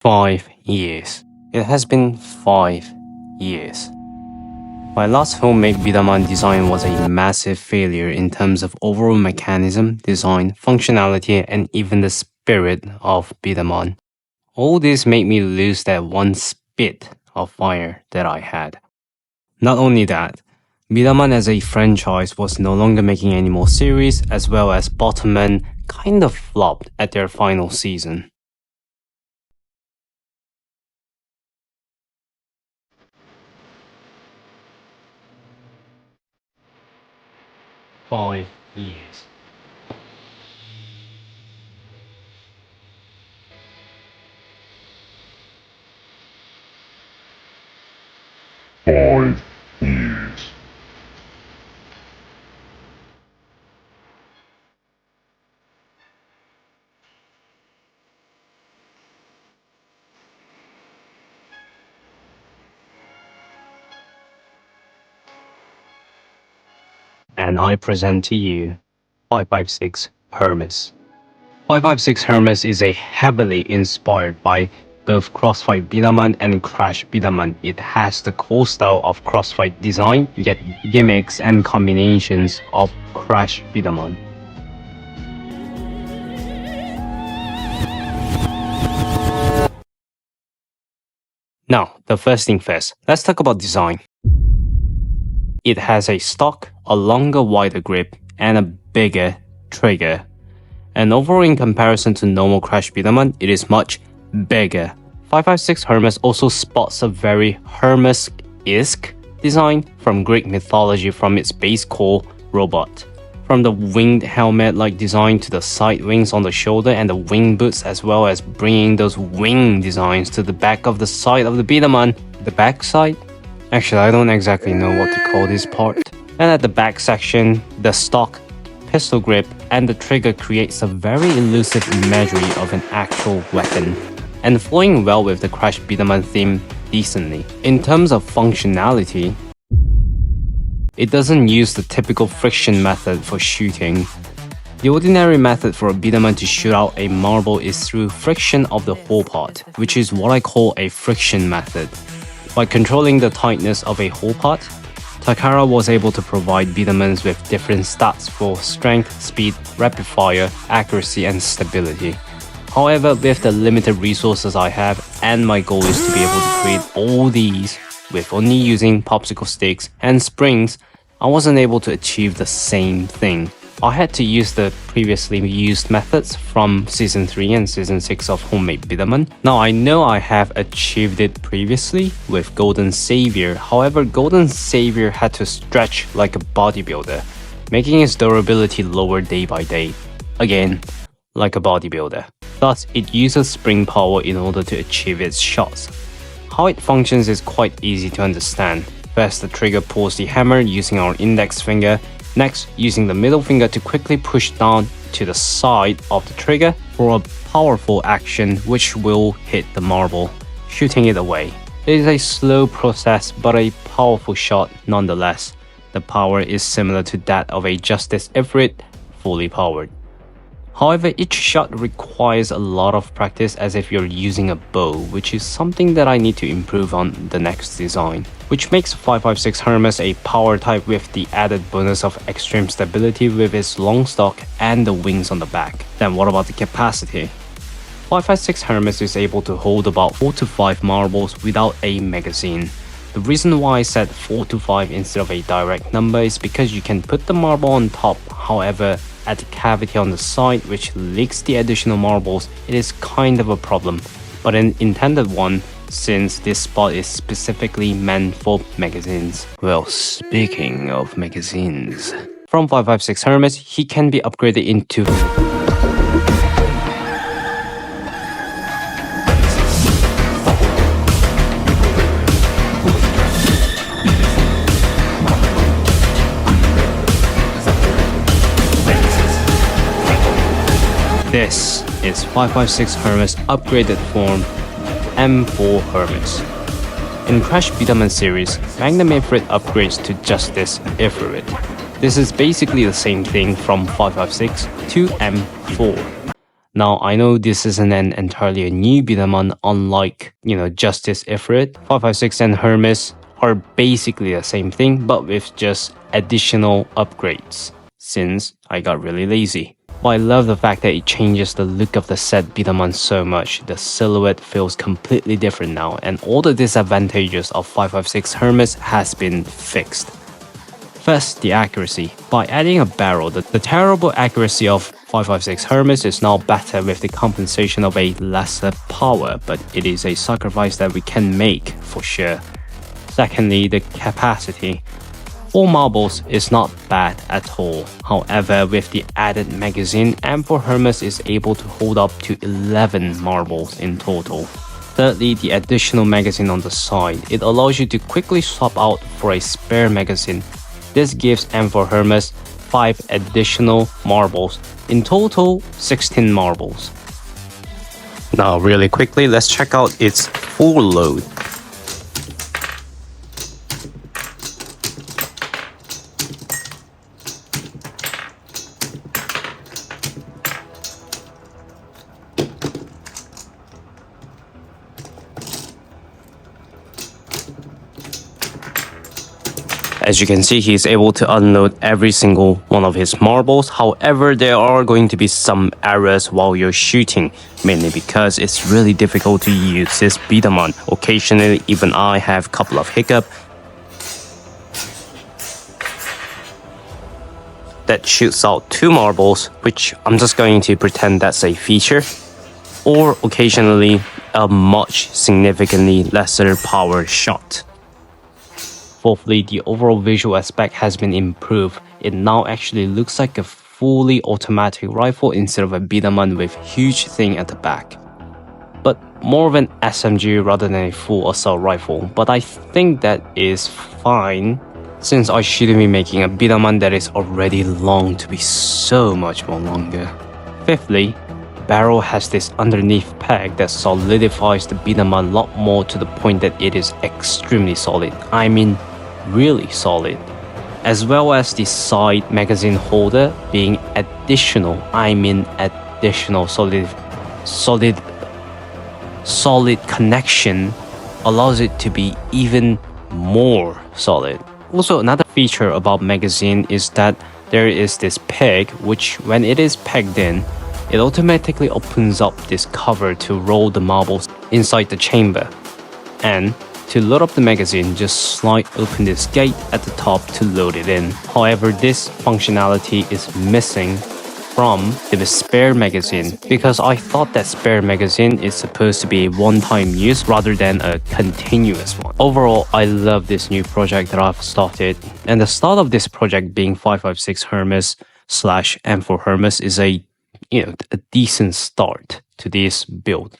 5 years. It has been 5 years. My last homemade Bdaman design was a massive failure in terms of overall mechanism, design, functionality, and even the spirit of Bdaman. All this made me lose that one spit of fire that I had. Not only that, Bdaman as a franchise was no longer making any more series, as well as Bdaman kind of flopped at their final season. Five years. And I present to you 556 Hermes. 556 Hermes is a heavily inspired by both Crossfight Bdaman and Crash Bdaman. It has the core style of Crossfight design, yet gimmicks and combinations of Crash Bdaman. Now, the first thing first, let's talk about design. It has a stock, a longer, wider grip, and a bigger trigger. And overall, in comparison to normal Crash Bdaman, it is much bigger. 556 Hermes also spots a very Hermes-esque design from Greek mythology from its base core robot. From the winged helmet-like design to the side wings on the shoulder and the wing boots, as well as bringing those wing designs to the back of the side of the Bdaman. The back side? Actually, I don't exactly know what to call this part. And at the back section, the stock, pistol grip, and the trigger creates a very elusive imagery of an actual weapon, and flowing well with the Crash Bdaman theme decently. In terms of functionality, it doesn't use the typical friction method for shooting. The ordinary method for a Bdaman to shoot out a marble is through friction of the whole part, which is what I call a friction method. By controlling the tightness of a whole part, Takara was able to provide Bdamans with different stats for strength, speed, rapid fire, accuracy, and stability. However, with the limited resources I have, and my goal is to be able to create all these with only using popsicle sticks and springs, I wasn't able to achieve the same thing. I had to use the previously used methods from Season 3 and Season 6 of Homemade Bdaman. Now I know I have achieved it previously with Golden Savior, however Golden Savior had to stretch like a bodybuilder, making its durability lower day by day. Again, like a bodybuilder. Thus, it uses spring power in order to achieve its shots. How it functions is quite easy to understand. First, the trigger pulls the hammer using our index finger. Next, using the middle finger to quickly push down to the side of the trigger for a powerful action which will hit the marble, shooting it away. It is a slow process but a powerful shot nonetheless. The power is similar to that of a Justice Ifrit, fully powered. However, each shot requires a lot of practice as if you're using a bow, which is something that I need to improve on the next design, which makes 556 Hermes a power type with the added bonus of extreme stability with its long stock and the wings on the back. Then what about the capacity? 556 Hermes is able to hold about 4 to 5 marbles without a magazine. The reason why I said 4 to 5 instead of a direct number is because you can put the marble on top, however, at the cavity on the side which leaks the additional marbles, it is kind of a problem, but an intended one since this spot is specifically meant for magazines. Well, speaking of magazines, from 556 Hermes, he can be upgraded into This is 556 Hermes upgraded form M4 Hermes. In Crash Bdaman series, Magnum Ifrit upgrades to Justice Ifrit. This is basically the same thing from 556 to M4. Now, I know this isn't an entirely a new Bdaman, unlike, Justice Ifrit. 556 and Hermes are basically the same thing, but with just additional upgrades, since I got really lazy. But I love the fact that it changes the look of the set Bdaman so much. The silhouette feels completely different now, and all the disadvantages of 556 Hermes has been fixed. First, the accuracy. By adding a barrel, the terrible accuracy of 556 Hermes is now better with the compensation of a lesser power, but it is a sacrifice that we can make for sure. Secondly, the capacity. 4 marbles is not bad at all. However, with the added magazine, M4 Hermes is able to hold up to 11 marbles in total. Thirdly, the additional magazine on the side. It allows you to quickly swap out for a spare magazine. This gives M4 Hermes 5 additional marbles. In total, 16 marbles. Now, really quickly, let's check out its full load. As you can see, he is able to unload every single one of his marbles. However, there are going to be some errors while you're shooting, mainly because it's really difficult to use this Bdaman. Occasionally, even I have a couple of hiccups that shoots out 2 marbles, which I'm just going to pretend that's a feature, or occasionally a much significantly lesser power shot. Fourthly, the overall visual aspect has been improved. It now actually looks like a fully automatic rifle instead of a Bdaman with huge thing at the back. But more of an SMG rather than a full assault rifle. But I think that is fine, since I shouldn't be making a Bdaman that is already long to be so much more longer. Fifthly, barrel has this underneath peg that solidifies the Bdaman a lot more to the point that it is extremely solid. I mean, really solid. As well as the side magazine holder being additional. I mean additional solid connection allows it to be even more solid. Also, another feature about magazine is that there is this peg, which when it is pegged in, it automatically opens up this cover to roll the marbles inside the chamber. And to load up the magazine, just slide open this gate at the top to load it in. However, this functionality is missing from the spare magazine, because I thought that spare magazine is supposed to be a one-time use rather than a continuous one. Overall, I love this new project that I've started, and the start of this project being 556 Hermes / M4 Hermes is a decent start to this build.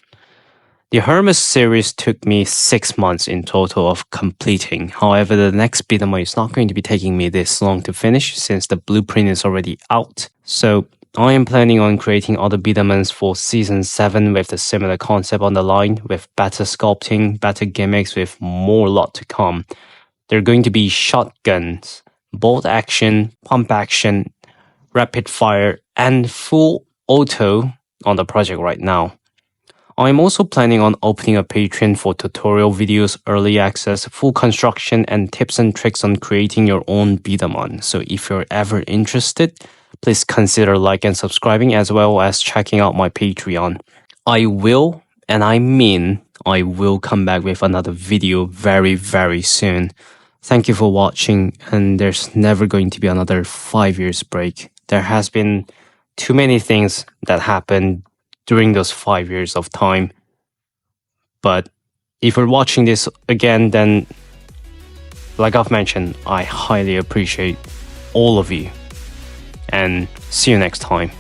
The Hermes series took me 6 months in total of completing. However, the next Bdaman is not going to be taking me this long to finish since the blueprint is already out. So I am planning on creating other Bdamans for Season 7 with a similar concept on the line, with better sculpting, better gimmicks, with more lot to come. They're going to be shotguns, bolt action, pump action, rapid fire, and full auto on the project right now. I'm also planning on opening a Patreon for tutorial videos, early access, full construction, and tips and tricks on creating your own Bdaman. So if you're ever interested, please consider liking and subscribing, as well as checking out my Patreon. I will, and I mean I will, come back with another video very, very soon. Thank you for watching, and there's never going to be another 5 years break. There has been too many things that happened during those 5 years of time. But if you're watching this again, then like I've mentioned, I highly appreciate all of you. And see you next time.